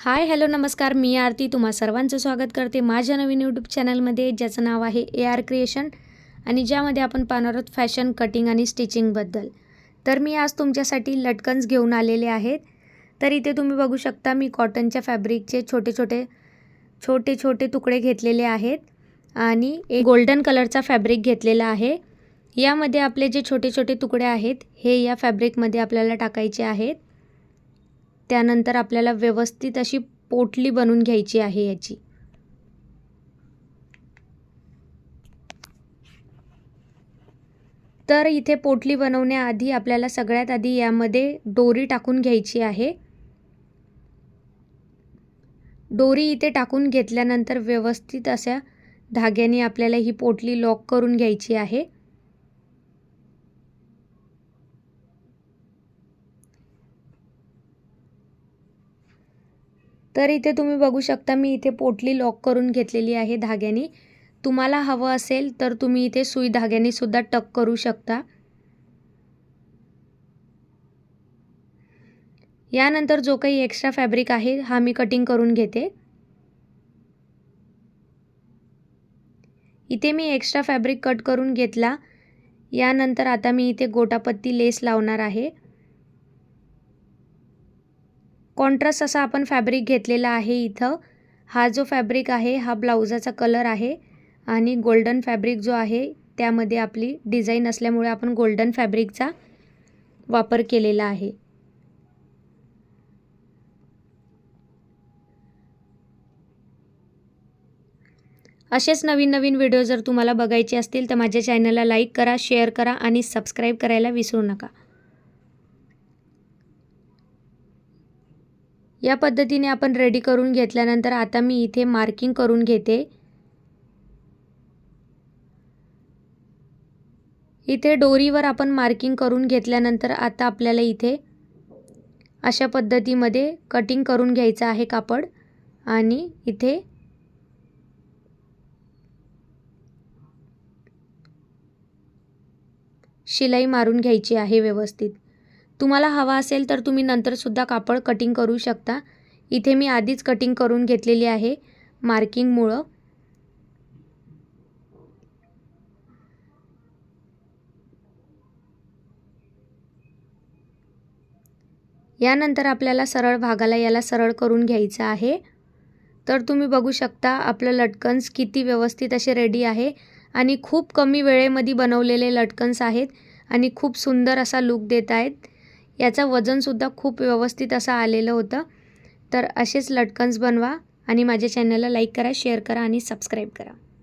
Hi hello नमस्कार, मी आरती तुम्हा सर्वांचं स्वागत करते माझ्या नवीन यूट्यूब चॅनलमध्ये, ज्याचं नाव आहे AR क्रिएशन आणि ज्यामध्ये आपण पाहणार आहोत फॅशन कटिंग आणि स्टिचिंगबद्दल। तर मी आज तुमच्यासाठी लटकन्स घेऊन आलेले आहेत। तर इथे तुम्ही बघू शकता, मी कॉटनच्या फॅब्रिकचे छोटे छोटे तुकडे घेतलेले आहेत आणि एक गोल्डन कलरचा फॅब्रिक घेतलेला आहे। यामध्ये आपले जे छोटे छोटे तुकडे आहेत हे या फॅब्रिकमध्ये आपल्याला टाकायचे आहेत। त्यानंतर आपल्याला व्यवस्थित अशी पोटली बनवून घ्यायची आहे याची। तर इथे पोटली बनवण्याआधी आपल्याला सगळ्यात आधी यामध्ये दोरी टाकून घ्यायची आहे। दोरी इथे टाकून घेतल्यानंतर व्यवस्थित अशा धाग्याने आपल्याला ही पोटली लॉक करून घ्यायची आहे। तर इथे तुम्ही बघू शकता, मी इथे पोटली लॉक करून घेतलेली आहे धाग्याने। तुम्हाला हवं असेल तर तुम्ही इथे सुई धाग्याने सुद्धा टक करू शकता। यानंतर जो काही एक्स्ट्रा फॅब्रिक आहे हा मी कटिंग करून घेते। इथे मी एक्स्ट्रा फॅब्रिक कट करून घेतला। यानंतर आता मी इथे गोटापत्ती लेस लावणार आहे। कॉन्ट्रास्ट असा आपण फॅब्रिक घेतलेला आहे। इथं हा जो फॅब्रिक आहे हा ब्लाउजाचा कलर आहे आणि गोल्डन फॅब्रिक जो आहे त्यामध्ये आपली डिझाइन असल्यामुळे आपण गोल्डन फॅब्रिकचा वापर केलेला आहे। असेच नवीन नवीन व्हिडिओ जर तुम्हाला बघायचे असतील तर माझ्या चॅनलला लाईक करा, शेअर करा आणि सबस्क्राइब करायला विसरू नका। या पद्धतीने आपण रेडी करून घेतल्यानंतर आता मी इथे मार्किंग करून घेते। इथे दोरीवर आपण मार्किंग करून घेतल्यानंतर आता आपल्याला इथे अशा पद्धतीमध्ये कटिंग करून घ्यायचं आहे कापड आणि इथे शिलाई मारून घ्यायची आहे व्यवस्थित। तुम्हाला हवा असेल तर तुम्ही नंतर सुद्धा कापड कटिंग करू शकता। इथे मी आधीच कटिंग करून घेतलेली आहे मार्किंग मुळे। यानंतर आपल्याला सरळ भागाला याला सरळ करून घ्यायचं आहे। तर तुम्ही बघू शकता आपलं लटकन्स किती व्यवस्थित असे रेडी आहे आणि खूप कमी वेळेमध्ये बनवलेले लटकन्स आहेत आणि खूप सुंदर असा लुक देत आहेत। याचा वजन सुद्धा खूप व्यवस्थित असा आलेलं होतं। तर असेच लटकन्स बनवा आणि माझ्या चॅनलला लाईक करा, शेअर करा आणि सबस्क्राइब करा।